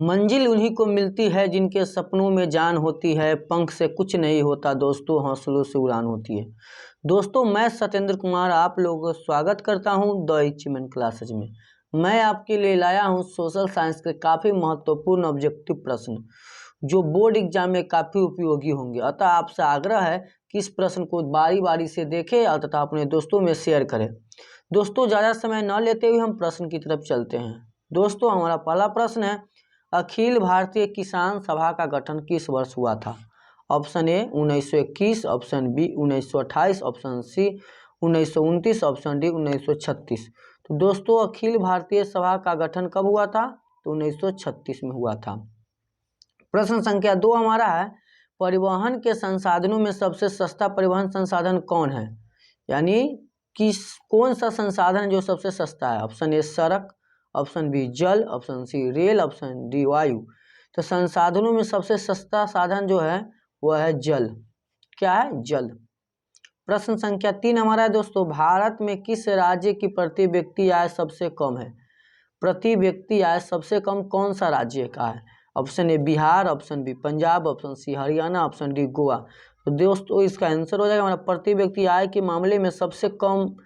मंजिल उन्हीं को मिलती है जिनके सपनों में जान होती है, पंख से कुछ नहीं होता दोस्तों, हौसलों से उड़ान होती है। दोस्तों, मैं सत्येंद्र कुमार आप लोगों का स्वागत करता हूं द अचीवमेंट क्लासेज में। मैं आपके लिए लाया हूं सोशल साइंस के काफ़ी महत्वपूर्ण ऑब्जेक्टिव प्रश्न जो बोर्ड एग्जाम में काफ़ी उपयोगी होंगे। अतः आपसे आग्रह है कि इस प्रश्न को बारी बारी से देखें और तथा अपने दोस्तों में शेयर करें। दोस्तों, ज़्यादा समय न लेते हुए हम प्रश्न की तरफ चलते हैं। दोस्तों, हमारा पहला प्रश्न है, अखिल भारतीय किसान सभा का गठन किस वर्ष हुआ था? Option A 1921, option B 1928, option C 1929, option D 1936। तो दोस्तों, अखिल भारतीय सभा का गठन कब हुआ था? तो 1936 में हुआ था। प्रश्न संख्या 2 हमारा है, परिवहन के संसाधनों में सबसे सस्ता परिवहन संसाधन कौन है? यानी कौन सा संसाधन जो सबसे सस्ता है? ऑप्शन ए सड़क, ऑप्शन बी जल, ऑप्शन सी रेल, ऑप्शन डी वायु। तो संसाधनों में सबसे सस्ता साधन जो है वह है जल। क्या है? जल। प्रश्न संख्या 3 हमारा है दोस्तों, भारत में किस राज्य की प्रति व्यक्ति आय सबसे कम है? प्रति व्यक्ति आय सबसे कम कौन सा राज्य का है? Option A Bihar, option B Punjab, option C Haryana, option D Goa. तो दोस्तों, इसका आंसर हो जाएगा हमारा प्रति व्यक्ति आय के मामले में सबसे कम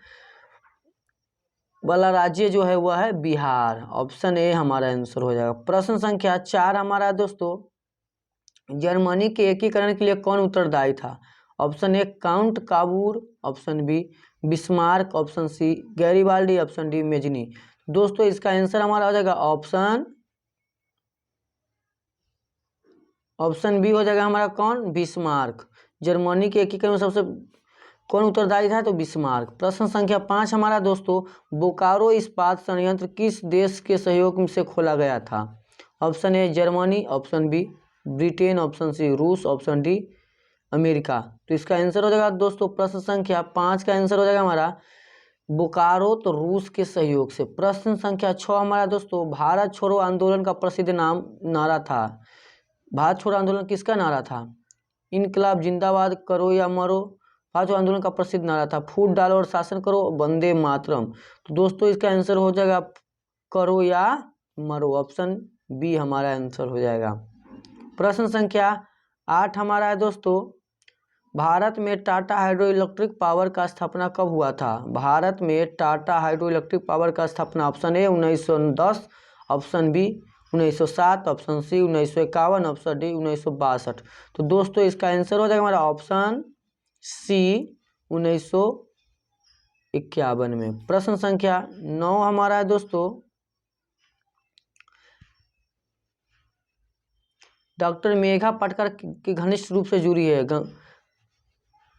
वाला राज्य जो है वह है बिहार। ऑप्शन ए हमारा आंसर हो जाएगा। प्रश्न संख्या 4 हमारा दोस्तों, जर्मनी के एकीकरण के लिए कौन उत्तरदायी था? Option A count Cavour, option B Bismarck, option C Garibaldi, option D Mazzini. दोस्तों, इसका आंसर हमारा हो जाएगा ऑप्शन बी हो जाएगा हमारा कौन? बिस्मार्क। जर्मनी के एकीकरण में सबसे कौन उत्तरदायी था? तो बिस्मार्क। प्रश्न संख्या 5 हमारा दोस्तों, बोकारो इस्पात संयंत्र किस देश के सहयोग से खोला गया था? Option A Germany, option B Britain, option C रूस, ऑप्शन डी अमेरिका। तो इसका आंसर हो जाएगा दोस्तों, प्रश्न संख्या 5 का आंसर हो जाएगा हमारा बोकारो, तो रूस के सहयोग से। प्रश्न संख्या 6 हमारा दोस्तों, भारत छोड़ो आंदोलन का प्रसिद्ध नारा था। भारत छोड़ो आंदोलन किसका नारा था? इनकलाब जिंदाबाद, करो या मरो। भारत छोड़ो आंदोलन का प्रसिद्ध नारा था फूट डालो और शासन करो, वंदे मातरम। तो दोस्तों, इसका आंसर हो जाएगा करो या मरो। ऑप्शन बी हमारा आंसर हो जाएगा। प्रश्न संख्या 8 हमारा है दोस्तों, भारत में टाटा हाइड्रो इलेक्ट्रिक पावर का स्थापना कब हुआ था? भारत में टाटा हाइड्रो इलेक्ट्रिक पावर का स्थापना option A 1910, option B 1907, option C 1951, option D 1962। तो दोस्तों, इसका आंसर हो जाएगा हमारा ऑप्शन सी 1951 में। प्रश्न संख्या 9 हमारा है दोस्तों, डॉक्टर मेघा पटकर की घनिष्ठ रूप से जुड़ी है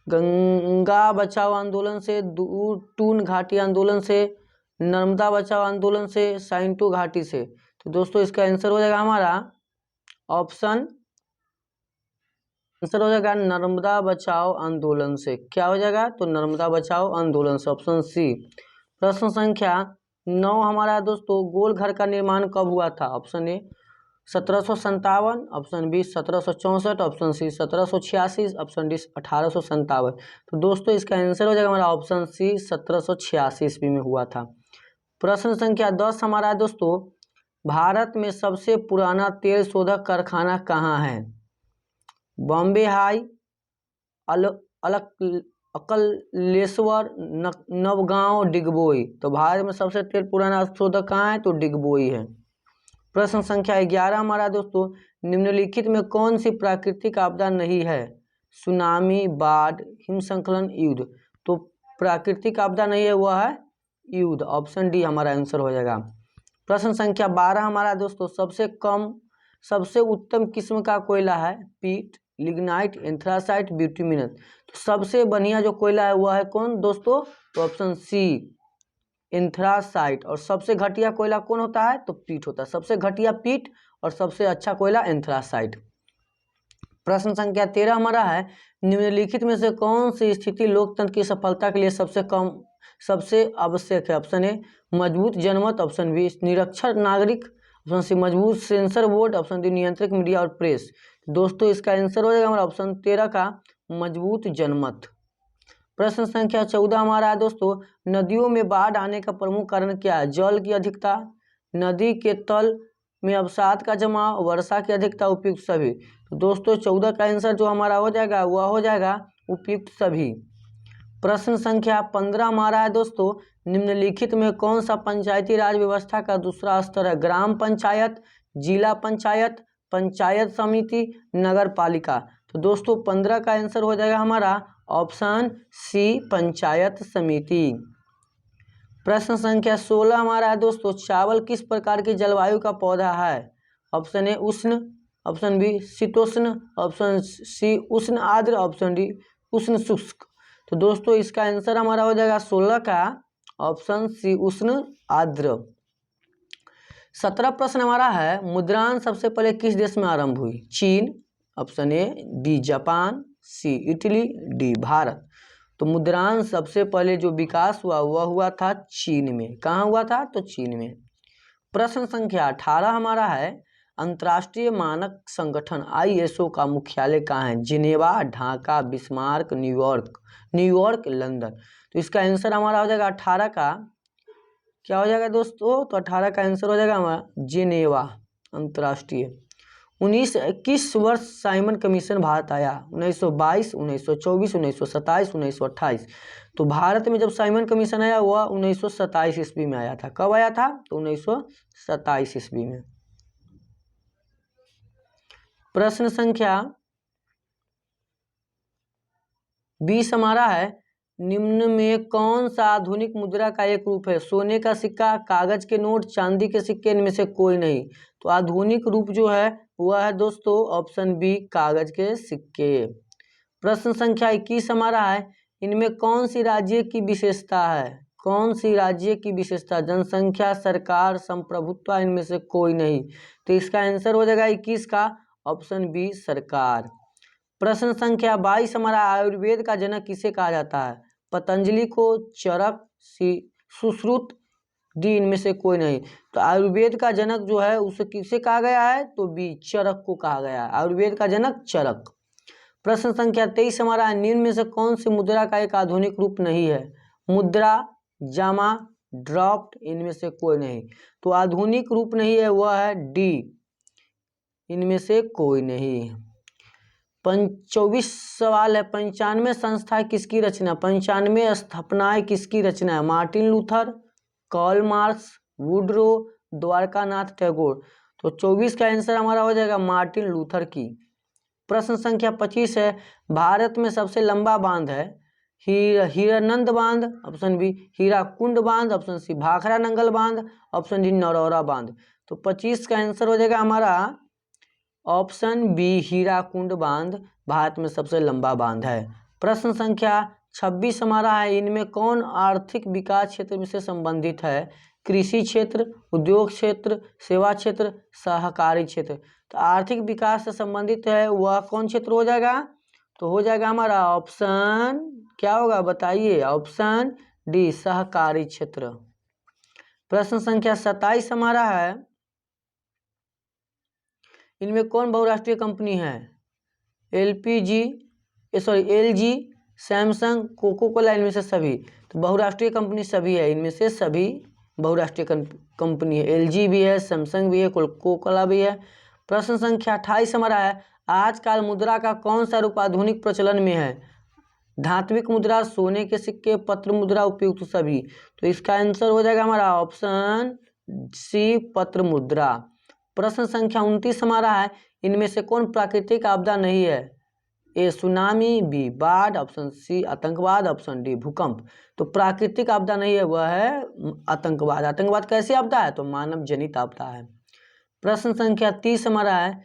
गंगा बचाओ आंदोलन से, टून घाटी आंदोलन से, नर्मदा बचाओ आंदोलन से, साइंटो घाटी से। तो दोस्तों, इसका आंसर हो जाएगा हमारा ऑप्शन आंसर हो जाएगा नर्मदा बचाओ आंदोलन से। क्या हो जाएगा? तो नर्मदा बचाओ आंदोलन से, ऑप्शन सी। प्रश्न संख्या 9 हमारा दोस्तों, गोल घर का निर्माण कब हुआ था? Option A 1757, option B 1764, option C 1786, option D 1857। तो दोस्तों, इसका आंसर हो जाएगा हमारा ऑप्शन सी 1786 ईस्वी में हुआ था। प्रश्न संख्या 10 हमारा दोस्तों, भारत में सबसे पुराना तेल शोधक कारखाना कहाँ है? बॉम्बे हाई, अकलेश्वर, नवगांव, डिगबोई। तो भारत में सबसे तेल पुराना शोधक कहाँ है? तो डिगबोई है। प्रश्न संख्या 11 हमारा दोस्तों, निम्नलिखित में कौन सी प्राकृतिक आपदा नहीं है? सुनामी, बाढ़, हिमस्खलन, युद्ध। तो प्राकृतिक आपदा नहीं है, वह है युद्ध। ऑप्शन डी हमारा आंसर हो जाएगा। प्रश्न संख्या 12 हमारा दोस्तों, सबसे उत्तम किस्म का कोयला है? पीट, लिग्नाइट, एंथ्रासाइट, बिटुमिनस। तो सबसे बढ़िया जो कोयला है वह है कौन दोस्तों? तो ऑप्शन सी एंथ्रासाइट। और सबसे घटिया कोयला कौन होता है? तो पीट होता है। सबसे घटिया पीट और सबसे अच्छा कोयला एंथ्रासाइट। प्रश्न संख्या 13 हमारा है, निम्नलिखित में से कौन सी स्थिति लोकतंत्र की सफलता के लिए सबसे आवश्यक है? ऑप्शन ए मजबूत जनमत, ऑप्शन बी निरक्षर नागरिक, ऑप्शन सी मजबूत सेंसर बोर्ड, ऑप्शन डी नियंत्रक मीडिया और प्रेस। दोस्तों, इसका आंसर हो जाएगा हमारा ऑप्शन 13 का मजबूत जनमत। प्रश्न संख्या 14 हमारा है दोस्तों, नदियों में बाढ़ आने का प्रमुख कारण क्या है? जल की अधिकता, नदी के तल में अवसाद का जमाव, वर्षा की अधिकता, उपयुक्त सभी। तो दोस्तों 14 का आंसर जो हमारा हो जाएगा वह हो जाएगा उपयुक्त सभी। प्रश्न संख्या 15 हमारा है दोस्तों, निम्नलिखित में कौन सा पंचायती राज व्यवस्था का दूसरा स्तर है? ग्राम पंचायत, जिला पंचायत, पंचायत समिति, नगर पालिका। तो दोस्तों 15 का आंसर हो जाएगा हमारा ऑप्शन सी, पंचायत समिति। प्रश्न संख्या 16 हमारा है दोस्तों, चावल किस प्रकार की जलवायु का पौधा है? ऑप्शन ए उष्ण, ऑप्शन बी शीतोष्ण, ऑप्शन सी उष्ण आर्द्र, ऑप्शन डी उष्ण शुष्क। तो दोस्तों इसका आंसर हमारा हो जाएगा 16 का ऑप्शन सी, उष्ण आर्द्र। 17 प्रश्न हमारा है, मुद्रायन सबसे पहले किस देश में आरंभ हुई? चीन, option A, B Japan, C Italy, D Bharat. तो मुद्रायन सबसे पहले जो विकास हुआ वह हुआ था चीन में। कहाँ हुआ था? तो चीन में। प्रश्न संख्या 18 हमारा है, अंतर्राष्ट्रीय मानक संगठन ISO का मुख्यालय कहाँ है? Geneva, Dhaka, Bismarck, New York, London. तो इसका आंसर हमारा हो जाएगा 18 का क्या हो जाएगा दोस्तों? तो 18 का आंसर हो जाएगा हमारा जिनेवा अंतर्राष्ट्रीय। 1921 वर्ष साइमन कमीशन भारत आया, 1922, 1924, 1927, 1928। तो भारत में जब साइमन कमीशन आया वह 1927 ईस्वी में आया था। कब आया था? तो 1927 ईस्वी में। प्रश्न संख्या 20 हमारा है, निम्न में कौन सा आधुनिक मुद्रा का एक रूप है? सोने का सिक्का, कागज के नोट, चांदी के सिक्के, इनमें से कोई नहीं। तो आधुनिक रूप जो है वह है दोस्तों ऑप्शन बी, कागज के सिक्के। प्रश्न संख्या 21 हमारा है, इनमें कौन सी राज्य की विशेषता है? कौन सी राज्य की विशेषता? जनसंख्या, सरकार, संप्रभुत्व, इनमें से कोई नहीं। तो इसका आंसर हो जाएगा 21 का ऑप्शन बी, सरकार। प्रश्न संख्या 22 हमारा, आयुर्वेद का जनक किसे कहा जाता है? पतंजलि को, चरक, सुश्रुत, डी इनमें से कोई नहीं। तो आयुर्वेद का जनक जो है उसे किसे कहा गया है? तो बी, चरक को कहा गया है। आयुर्वेद का जनक चरक। प्रश्न संख्या 23 हमारा है, निम्न में से कौन सी मुद्रा का एक आधुनिक रूप नहीं है? मुद्रा, जामा, ड्राफ्ट, इनमें से कोई नहीं। तो आधुनिक रूप नहीं है वह है डी, इनमें से कोई नहीं। 24 सवाल है, 95 संस्थाएं किसकी रचना? 95 स्थापनाएं किसकी रचना है? Martin Luther, Karl Marx, Woodrow, Dwarkanath Tagore. तो 24 का आंसर हमारा हो जाएगा मार्टिन लूथर की। प्रश्न संख्या 25 है, भारत में सबसे लंबा बांध है? हीरानंद बांध, ऑप्शन बी, हीराकुंड बांध, ऑप्शन सी, भाखड़ा नंगल बांध, ऑप्शन डी, नरौरा बांध। तो 25 का आंसर हो जाएगा हमारा ऑप्शन बी, हीराकुंड बांध भारत में सबसे लंबा बांध है। प्रश्न संख्या 26 हमारा है, इनमें कौन आर्थिक विकास क्षेत्र से संबंधित है? कृषि क्षेत्र, उद्योग क्षेत्र, सेवा क्षेत्र, सहकारी क्षेत्र। तो आर्थिक विकास से संबंधित है वह कौन क्षेत्र हो जाएगा? तो हो जाएगा हमारा ऑप्शन क्या होगा बताइए? ऑप्शन डी, सहकारी क्षेत्र। प्रश्न संख्या 27 हमारा है, इनमें कौन बहुराष्ट्रीय कंपनी है? LG, सैमसंग, कोको कोला, इनमें से सभी। तो बहुराष्ट्रीय कंपनी सभी है, इनमें से सभी बहुराष्ट्रीय कंपनी है। LG भी है, सैमसंग भी है, कोको कोला भी है। प्रश्न संख्या 28 हमारा है, आजकल मुद्रा का कौन सा रूप आधुनिक प्रचलन में है? धात्विक मुद्रा, सोने के सिक्के, पत्र मुद्रा, उपयुक्त सभी। तो इसका आंसर हो जाएगा हमारा ऑप्शन सी, पत्र मुद्रा। प्रश्न संख्या 29 हमारा है, इनमें से कौन प्राकृतिक आपदा नहीं है? ए सुनामी, बी बाढ़, ऑप्शन सी आतंकवाद, ऑप्शन डी भूकंप। तो प्राकृतिक आपदा नहीं है वह है आतंकवाद। आतंकवाद कैसी आपदा है? तो मानव जनित आपदा है। प्रश्न संख्या 30 हमारा है,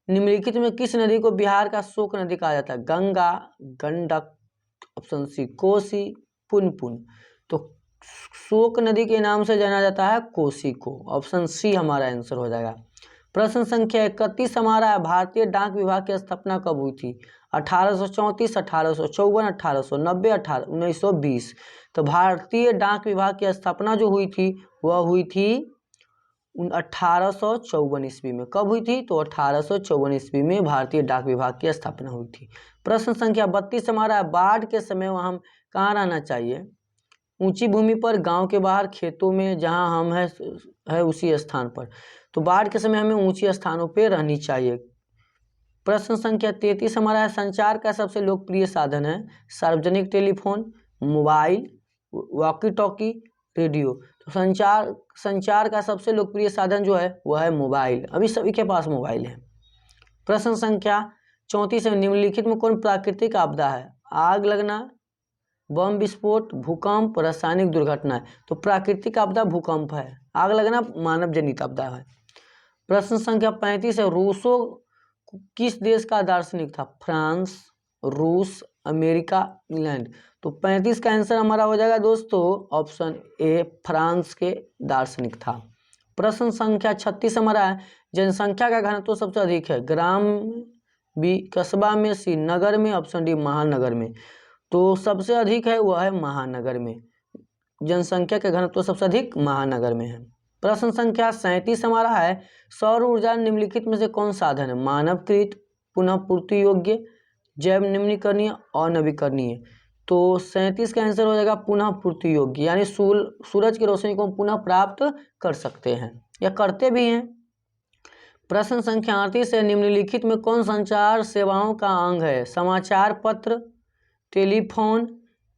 निम्नलिखित में किस नदी को बिहार का शोक नदी कहा जाता है? Ganga, Gandak, option C Kosi, Punpun. तो शोक नदी के नाम से जाना जाता है कोसी को। ऑप्शन सी हमारा आंसर हो जाएगा। प्रश्न संख्या 31 हमारा है, भारतीय डाक विभाग की स्थापना कब हुई थी? 1834, 1854, 1890, 1920। तो भारतीय डाक विभाग की स्थापना जो हुई थी वह हुई थी 1854 ईस्वी में। कब हुई थी? तो 1854 ईस्वी में भारतीय डाक विभाग की स्थापना हुई थी। प्रश्न संख्या 32 हमारा है, बाढ़ के समय हम कहाँ रहना चाहिए? ऊंची भूमि पर, गांव के बाहर, खेतों में, जहां हम है उसी स्थान पर। तो बाढ़ के समय हमें ऊंची स्थानों पर रहनी चाहिए। प्रश्न संख्या 33 हमारा है, संचार का सबसे लोकप्रिय साधन है सार्वजनिक telephone, mobile, walkie talkie, radio. तो संचार का सबसे लोकप्रिय साधन जो है वह है मोबाइल। अभी सभी के पास मोबाइल है। प्रश्न संख्या 34 है, निम्नलिखित में कौन प्राकृतिक आपदा है? आग लगना, बम विस्फोट, भूकंप, रासायनिक दुर्घटना है। तो प्राकृतिक आपदा भूकंप है, आग लगना मानव जनित आपदा है। प्रश्न संख्या 35 है, रूसो किस देश का दार्शनिक था? फ्रांस, रूस, अमेरिका, इंग्लैंड। तो 35 का आंसर हमारा हो जाएगा दोस्तों ऑप्शन ए, फ्रांस के दार्शनिक था। प्रश्न संख्या 36 हमारा है, जनसंख्या का घनत्व सबसे अधिक है? ग्राम, बी कस्बा में, सी नगर में, ऑप्शन डी महानगर में। तो सबसे अधिक है वह है महानगर में, जनसंख्या का घनत्व सबसे अधिक महानगर में है। प्रश्न संख्या 37 हमारा है, सौर ऊर्जा निम्नलिखित में से कौन साधन है? मानवकृत, पुनः पूर्ति योग्य, जैव निम्नीकरणीय और नवीकरणीय। तो 37 का आंसर हो जाएगा पुनः पूर्ति योग्य, यानी सूरज की रोशनी को हम पुनः प्राप्त कर सकते हैं या करते भी हैं। प्रश्न संख्या 38 है, निम्नलिखित में कौन संचार सेवाओं का अंग है? समाचार पत्र, टेलीफोन,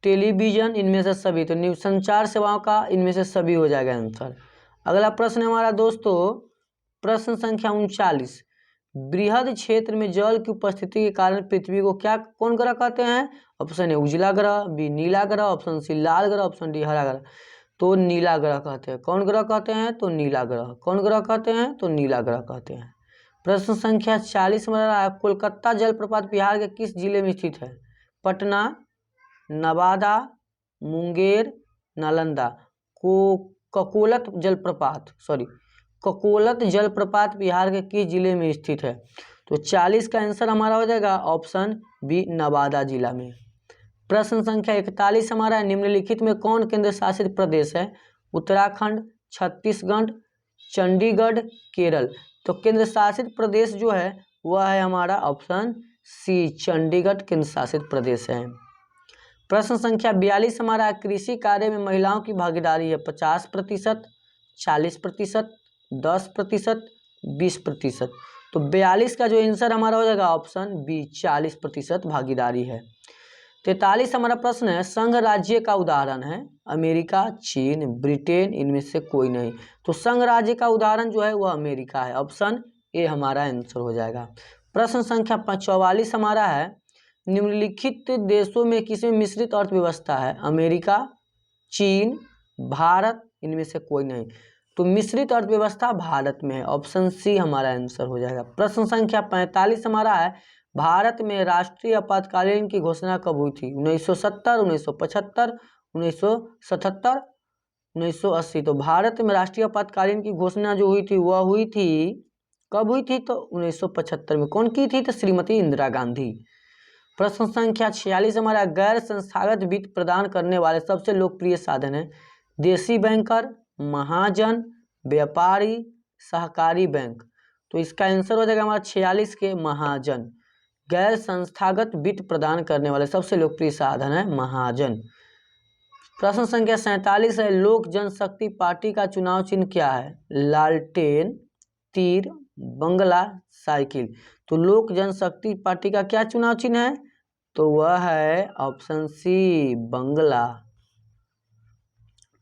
टेलीविजन, इनमें से सभी। तो संचार सेवाओं का इनमें से सभी हो जाएगा आंसर। अगला प्रश्न है हमारा दोस्तों प्रश्न संख्या 39, बृहद क्षेत्र में जल की उपस्थिति के कारण पृथ्वी को कौन ग्रह कहते हैं? ऑप्शन ए उजला ग्रह, बी नीला ग्रह, ऑप्शन सी लाल ग्रह, ऑप्शन डी हरा ग्रह। तो नीला ग्रह कहते हैं। कौन ग्रह कहते हैं? तो नीला ग्रह। कौन ग्रह कहते हैं? तो नीला ग्रह कहते हैं। प्रश्न संख्या 40 में रहा है, कोलकाता जलप्रपात बिहार के किस जिले में स्थित है? पटना, नवादा, मुंगेर, नालंदा। ककोलत जलप्रपात बिहार के किस जिले में स्थित है? तो 40 का आंसर हमारा हो जाएगा ऑप्शन बी, नवादा जिला में। प्रश्न संख्या 41 हमारा, निम्नलिखित में कौन केंद्र शासित प्रदेश है? उत्तराखंड, छत्तीसगढ़, चंडीगढ़, केरल। तो केंद्र शासित प्रदेश जो है वह है हमारा ऑप्शन सी, चंडीगढ़ केंद्र शासित प्रदेश है। प्रश्न संख्या 42 हमारा, कृषि कार्य में महिलाओं की भागीदारी है 50%, 40%, 10%, 20%। तो 42 का जो आंसर हमारा हो जाएगा ऑप्शन बी, 40% भागीदारी है। 43 हमारा प्रश्न है, संघ राज्य का उदाहरण है? अमेरिका, चीन, ब्रिटेन, इनमें से कोई नहीं। तो संघ राज्य का उदाहरण जो है वह अमेरिका है, ऑप्शन ए हमारा आंसर हो जाएगा। प्रश्न संख्या 44 हमारा है, निम्नलिखित देशों में किसमें मिश्रित अर्थव्यवस्था है? अमेरिका, चीन, भारत, इनमें से कोई नहीं। तो मिश्रित अर्थव्यवस्था भारत में है, ऑप्शन सी हमारा आंसर हो जाएगा। प्रश्न संख्या 45 हमारा है, भारत में राष्ट्रीय आपातकालीन की घोषणा कब हुई थी? 1970, 1975, 1977, 1980। तो भारत में राष्ट्रीय आपातकालीन की घोषणा जो हुई थी वह हुई थी, कब हुई थी? तो 1975 में। कौन की थी? तो श्रीमती इंदिरा गांधी। प्रश्न संख्या 46 हमारा, गैर संस्थागत वित्त प्रदान करने वाले सबसे लोकप्रिय साधन है? देशी बैंकर, महाजन, व्यापारी, सहकारी बैंक। तो इसका आंसर हो जाएगा हमारा 46 के महाजन। गैर संस्थागत वित्त प्रदान करने वाले सबसे लोकप्रिय साधन है महाजन। प्रश्न संख्या 47 है, लोक जनशक्ति पार्टी का चुनाव चिन्ह क्या है? लालटेन, तीर, बंगला, साइकिल। तो लोक जनशक्ति पार्टी का क्या चुनाव चिन्ह है? तो वह है ऑप्शन सी, बंगला।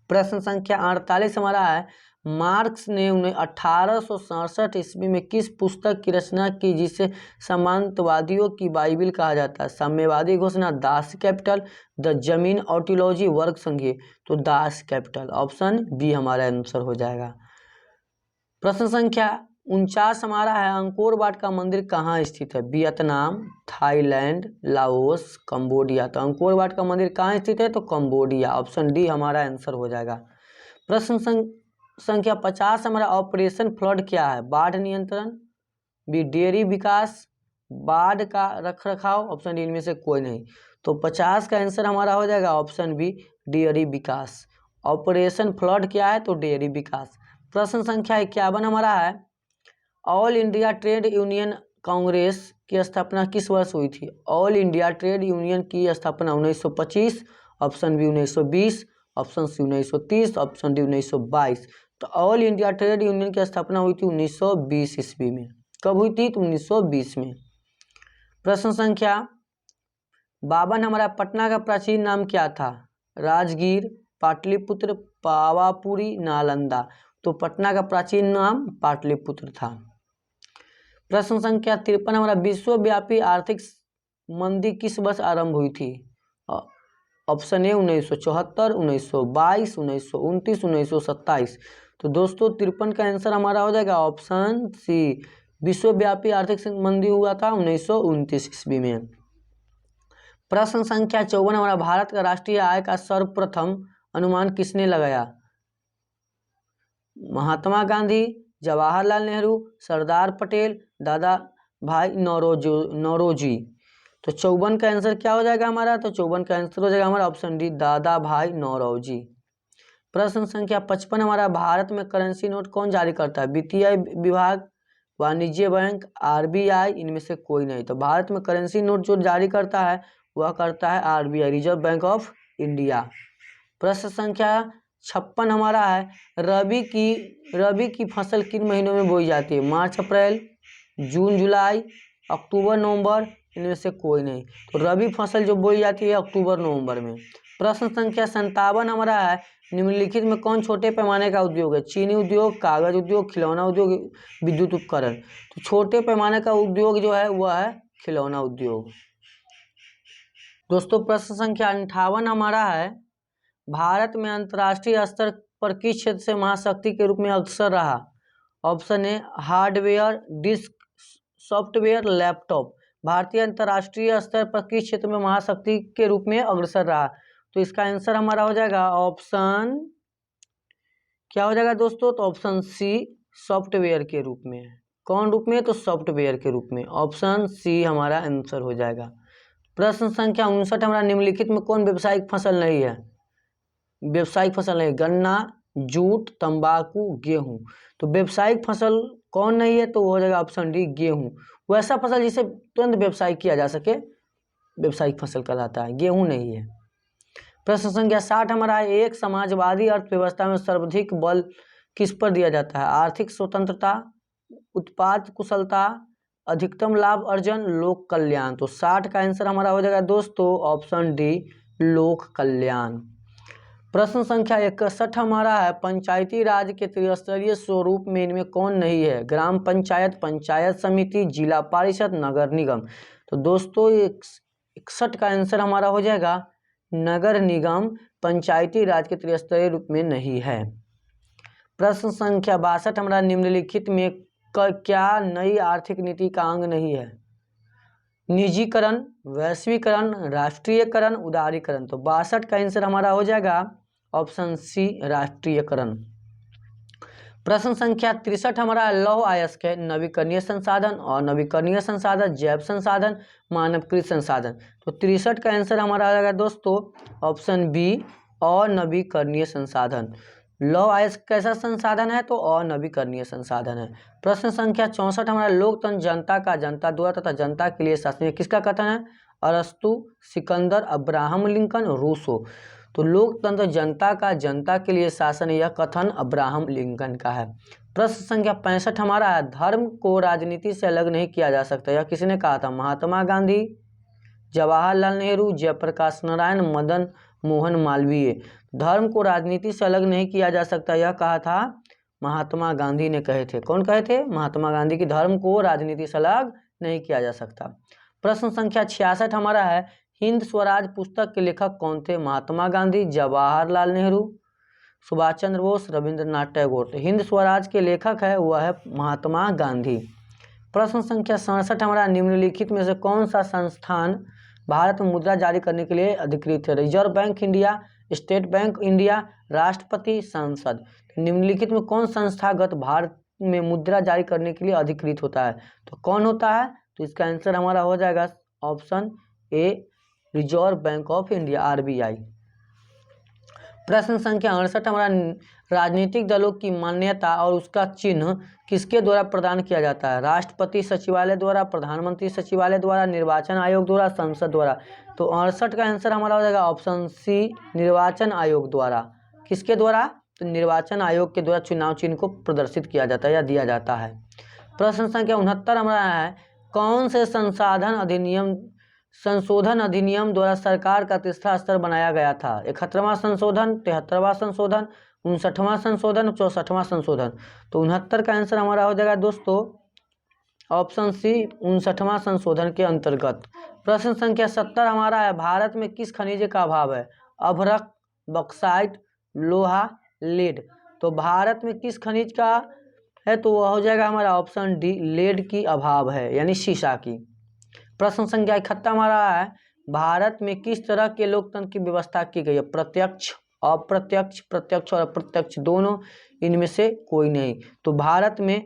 प्रश्न संख्या 48 हमारा है, मार्क्स ने 1867 ईस्वी में किस पुस्तक की रचना की जिसे सामंतवादियों की बाइबिल कहा जाता है? साम्यवादी घोषणा, दास कैपिटल, द जमीन ऑटिलॉजी, वर्ग संघीय। तो दास कैपिटल, ऑप्शन बी हमारा आंसर हो जाएगा। प्रश्न संख्या 49 हमारा है, अंकोर वाट का मंदिर कहाँ स्थित है? Vietnam, Thailand, Laos, Cambodia. तो अंकोर वाट का मंदिर कहाँ स्थित है? तो कंबोडिया, ऑप्शन डी हमारा आंसर हो जाएगा। प्रश्न संख्या 50 हमारा, ऑपरेशन फ्लड क्या है? बाढ़ नियंत्रण, बी डेयरी विकास, बाढ़ का रखरखाव, ऑप्शन डी इनमें से कोई नहीं। तो 50 का आंसर हमारा हो जाएगा ऑप्शन बी, डेयरी विकास। ऑपरेशन फ्लड क्या है? तो डेयरी विकास। प्रश्न संख्या 51 हमारा है, all India trade union Congress की स्थापना किस वर्ष हुई थी? ऑल इंडिया ट्रेड यूनियन की स्थापना 1925, option B 1920, option C 1930, option D 1922। तो ऑल इंडिया ट्रेड यूनियन की स्थापना हुई थी 1920 ईस्वी में। कब हुई थी? तो 1920 में। प्रश्न संख्या 52 हमारा, पटना का प्राचीन नाम क्या था? राजगीर, पाटलिपुत्र, पावापुरी, नालंदा। तो पटना का प्राचीन नाम पाटलिपुत्र था। प्रश्न संख्या 53 हमारा, विश्वव्यापी आर्थिक मंदी किस वर्ष आरंभ हुई थी? Option A 1974, 1922, 1929, 1927। तो दोस्तों 53 का आंसर हमारा हो जाएगा ऑप्शन सी, विश्वव्यापी आर्थिक मंदी हुआ था 1929 ईस्वी में। प्रश्न संख्या 54 हमारा, भारत का राष्ट्रीय आय का सर्वप्रथम अनुमान किसने लगाया? महात्मा गांधी, जवाहरलाल नेहरू, सरदार पटेल, दादा भाई नौरोजी। तो 54 का आंसर क्या हो जाएगा हमारा? तो 54 का आंसर हो जाएगा हमारा ऑप्शन डी, दादा भाई नौरोजी। प्रश्न संख्या 55 हमारा, भारत में करेंसी नोट कौन जारी करता है? वित्तीय विभाग, वाणिज्य बैंक, आरबीआई, इनमें से कोई नहीं। तो भारत में करेंसी नोट जो जारी करता है वह करता है RBI, reserve bank of India. प्रश्न संख्या 56 हमारा है, रबी की फसल किन महीनों में बोई जाती है? मार्च अप्रैल, जून जुलाई, अक्टूबर नवंबर, इनमें से कोई नहीं। तो रबी फसल जो बोई जाती है अक्टूबर नवंबर में। प्रश्न संख्या 57 हमारा है, निम्नलिखित में कौन छोटे पैमाने का उद्योग है? चीनी उद्योग, कागज उद्योग, खिलौना उद्योग, विद्युत उपकरण। तो छोटे पैमाने का उद्योग जो है वह है खिलौना उद्योग। दोस्तों प्रश्न संख्या 58 हमारा है, भारत में अंतर्राष्ट्रीय स्तर पर किस क्षेत्र से महाशक्ति के रूप में अग्रसर रहा? Option A hardware, disk, software, laptop. भारतीय अंतर्राष्ट्रीय स्तर पर किस क्षेत्र में महाशक्ति के रूप में अग्रसर रहा? तो इसका आंसर हमारा हो जाएगा ऑप्शन, क्या हो जाएगा दोस्तों? तो ऑप्शन सी, सॉफ्टवेयर के रूप में। कौन रूप में? तो सॉफ्टवेयर के रूप में। ऑप्शन सी हमारा आंसर हो जाएगा। प्रश्न संख्या 59 हमारा, निम्नलिखित में कौन व्यावसायिक फसल नहीं है? व्यावसायिक फसल नहीं, गन्ना, जूट, तंबाकू, गेहूं। तो व्यावसायिक फसल कौन नहीं है? तो वो हो जाएगा ऑप्शन डी, गेहूं। वैसा फसल जिसे तुरंत व्यवसाय किया जा सके व्यावसायिक फसल कहलाता है, गेहूं नहीं है। प्रश्न संख्या 60 हमारा है, एक समाजवादी अर्थव्यवस्था में सर्वाधिक बल किस पर दिया जाता है? आर्थिक स्वतंत्रता, उत्पाद कुशलता, अधिकतम लाभ अर्जन, लोक कल्याण। तो 60 का आंसर हमारा हो जाएगा दोस्तों ऑप्शन डी, लोक कल्याण। प्रश्न संख्या 61 हमारा है, पंचायती राज के त्रिस्तरीय स्वरूप में इनमें कौन नहीं है? ग्राम पंचायत, पंचायत समिति, जिला परिषद, नगर निगम। तो दोस्तों 61 का आंसर हमारा हो जाएगा नगर निगम पंचायती राज के त्रिस्तरीय रूप में नहीं है। प्रश्न संख्या 62 हमारा, निम्नलिखित में क्या नई आर्थिक नीति का अंग नहीं है? निजीकरण, वैश्वीकरण, राष्ट्रीयकरण, उदारीकरण। तो 62 का आंसर हमारा हो जाएगा ऑप्शन सी, राष्ट्रीयकरण। प्रश्न संख्या 63 हमारा, लौह अयस्क है नवीकरणीय संसाधन, और नवीकरणीय संसाधन, जैव संसाधन, मानवकृत संसाधन। तो 63 का आंसर हमारा आ जाएगा दोस्तों ऑप्शन बी, अनवीकरणीय संसाधन। लौह अयस्क कैसा संसाधन है? तो अनवीकरणीय संसाधन है। प्रश्न संख्या 64 हमारा, लोकतंत्र जनता का, जनता द्वारा तथा जनता के लिए शासन, किसका कथन है? अरस्तु, सिकंदर, अब्राहम लिंकन, रूसो। तो लोकतंत्र जनता का, जनता के लिए शासन, यह कथन अब्राहम लिंकन का है। प्रश्न संख्या 65 हमारा है, धर्म को राजनीति से अलग नहीं किया जा सकता, यह किसने कहा था? महात्मा गांधी, जवाहरलाल नेहरू, जयप्रकाश नारायण, मदन मोहन मालवीय। धर्म को राजनीति से अलग नहीं किया जा सकता, यह कहा था महात्मा गांधी ने कहे थे। कौन कहे थे? महात्मा गांधी की धर्म को राजनीति से अलग नहीं किया जा सकता। प्रश्न संख्या 66 हमारा है, हिंद स्वराज पुस्तक के लेखक कौन थे? महात्मा गांधी, जवाहरलाल नेहरू, सुभाष चंद्र बोस, रविंद्रनाथ टैगोर। तो हिंद स्वराज के लेखक है वह है महात्मा गांधी। प्रश्न संख्या 67 हमारा, निम्नलिखित में से कौन सा संस्थान भारत में मुद्रा जारी करने के लिए अधिकृत है? Reserve bank India, state bank India, राष्ट्रपति, संसद। निम्नलिखित में कौन संस्थागत भारत में मुद्रा जारी करने के लिए अधिकृत होता है? तो कौन होता है? तो इसका आंसर हमारा हो जाएगा option A, reserve bank of India, RBI. प्रश्न संख्या 68 हमारा, राजनीतिक दलों की मान्यता और उसका चिन्ह किसके द्वारा प्रदान किया जाता है? राष्ट्रपति सचिवालय द्वारा, प्रधानमंत्री सचिवालय द्वारा, निर्वाचन आयोग द्वारा, संसद द्वारा। तो 68 का आंसर हमारा हो जाएगा ऑप्शन सी, निर्वाचन आयोग द्वारा। किसके द्वारा? तो निर्वाचन आयोग के द्वारा चुनाव चिन्ह को प्रदर्शित किया जाता है या दिया जाता है। प्रश्न संख्या 69 हमारा है, कौन से संशोधन अधिनियम द्वारा सरकार का तीसरा स्तर बनाया गया था? 71वां संशोधन, 73वां संशोधन, 59वां संशोधन, 64वां संशोधन। तो 69 का आंसर हमारा हो जाएगा दोस्तों ऑप्शन सी 59वां संशोधन के अंतर्गत। प्रश्न संख्या 70 हमारा है, भारत में किस खनिज का अभाव है? अभ्रक, बॉक्साइट, लोहा, लेड। तो भारत में किस खनिज का है? तो वह हो जाएगा हमारा ऑप्शन डी, लेड की अभाव है यानी सीसा की। प्रश्न संख्या 71 हमारा है, भारत में किस तरह के लोकतंत्र की व्यवस्था की गई है? प्रत्यक्ष, अप्रत्यक्ष, प्रत्यक्ष और अप्रत्यक्ष दोनों, इनमें से कोई नहीं। तो भारत में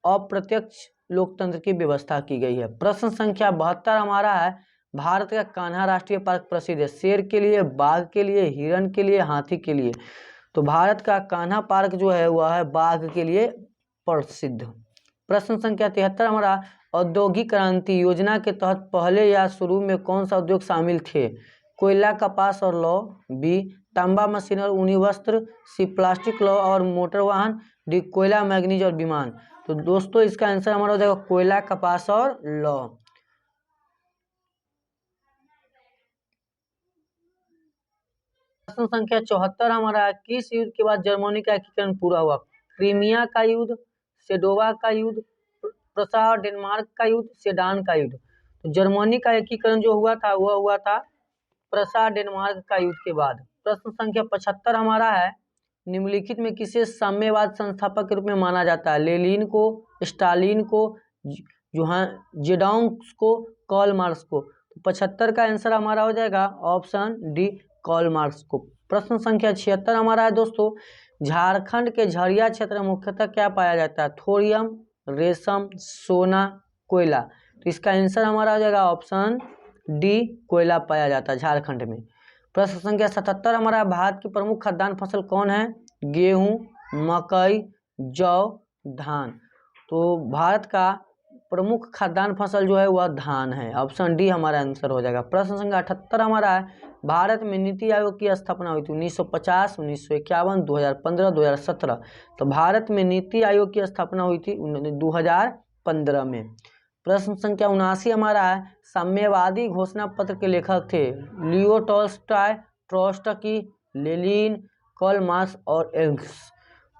अप्रत्यक्ष लोकतंत्र की व्यवस्था की गई है। प्रश्न संख्या 72 हमारा है, भारत का कान्हा राष्ट्रीय पार्क प्रसिद्ध है? शेर के लिए, बाघ के लिए, हिरण के लिए, हाथी के लिए। तो भारत का कान्हा पार्क जो है वह है बाघ के लिए प्रसिद्ध। प्रश्न संख्या 73 हमारा, औद्योगिक क्रांति योजना के तहत पहले या शुरू में कौन सा उद्योग शामिल थे? कोयला, कपास और लौह। बी, तांबा, मशीन और ऊनी वस्त्र। सी, प्लास्टिक, लौह और मोटर वाहन। डी, कोयला, मैग्नीज और विमान। तो दोस्तों इसका आंसर हमारा हो जाएगा कोयला, कपास और लौह। प्रश्न संख्या 74 हमारा, किस युद्ध के बाद जर्मनी का एकीकरण पूरा हुआ? क्रीमिया का युद्ध, सेडोवा का युद्ध, प्रसा और डेनमार्क का युद्ध, सेडान का युद्ध। तो जर्मनी का एकीकरण जो हुआ था वह हुआ था प्रसा डेनमार्क का युद्ध के बाद। प्रश्न संख्या 75 हमारा है, निम्नलिखित में किसे साम्यवाद संस्थापक के रूप में माना जाता है? लेनिन को, स्टालिन को, जेडॉन्ग को, कार्ल मार्क्स को। तो 75 का आंसर हमारा हो जाएगा ऑप्शन डी, कार्ल मार्क्स को। प्रश्न संख्या 76 हमारा है दोस्तों, झारखंड के झरिया क्षेत्र में मुख्यतः क्या पाया जाता है? थोरियम, रेशम, सोना, कोयला। तो इसका आंसर हमारा हो जाएगा ऑप्शन डी, कोयला पाया जाता है झारखंड में। प्रश्न संख्या 77 हमारा, भारत की प्रमुख खाद्यान्न फसल कौन है? गेहूं, मकई, जौ, धान। तो भारत का प्रमुख खाद्यान्न फसल जो है वह धान है। ऑप्शन डी हमारा आंसर हो जाएगा। प्रश्न संख्या 78 हमारा है, भारत में नीति आयोग की स्थापना हुई थी 1950, 1951, 2015, 2017। तो भारत में नीति आयोग की स्थापना हुई थी 2015 में। प्रश्न संख्या 79 हमारा है, साम्यवादी घोषणा पत्र के लेखक थे? Leo Tolstoy, Trotsky, Lenin, Karl Marx और एंगल्स।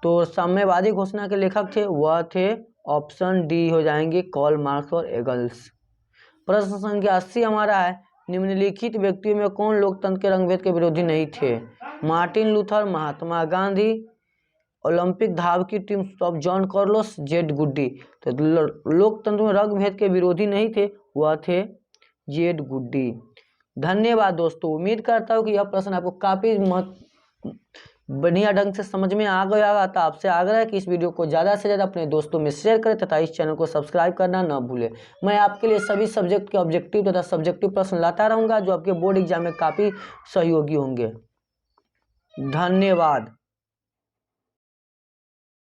तो साम्यवादी घोषणा के लेखक थे वह थे ऑप्शन डी हो जाएंगे, कार्ल मार्क्स और एंगल्स। प्रश्न संख्या 80 हमारा है, निम्नलिखित व्यक्तियों में कौन लोकतंत्र के रंगभेद के विरोधी नहीं थे? Martin Luther, Mahatma Gandhi, Olympic धाव की टीम ऑफ जॉन कार्लोस, जेड गुड्डी। तो लोकतंत्र में रंगभेद के विरोधी नहीं थे वह थे जेड गुड्डी। धन्यवाद दोस्तों, उम्मीद करता हूँ कि यह प्रश्न आपको काफी बढ़िया ढंग से समझ में आ गया होगा। तो आपसे आग्रह है कि इस वीडियो को ज़्यादा से ज़्यादा अपने दोस्तों में शेयर करें तथा इस चैनल को सब्सक्राइब करना न भूलें। मैं आपके लिए सभी सब्जेक्ट के ऑब्जेक्टिव तथा सब्जेक्टिव प्रश्न लाता रहूँगा जो आपके बोर्ड एग्जाम में काफ़ी सहयोगी होंगे। धन्यवाद।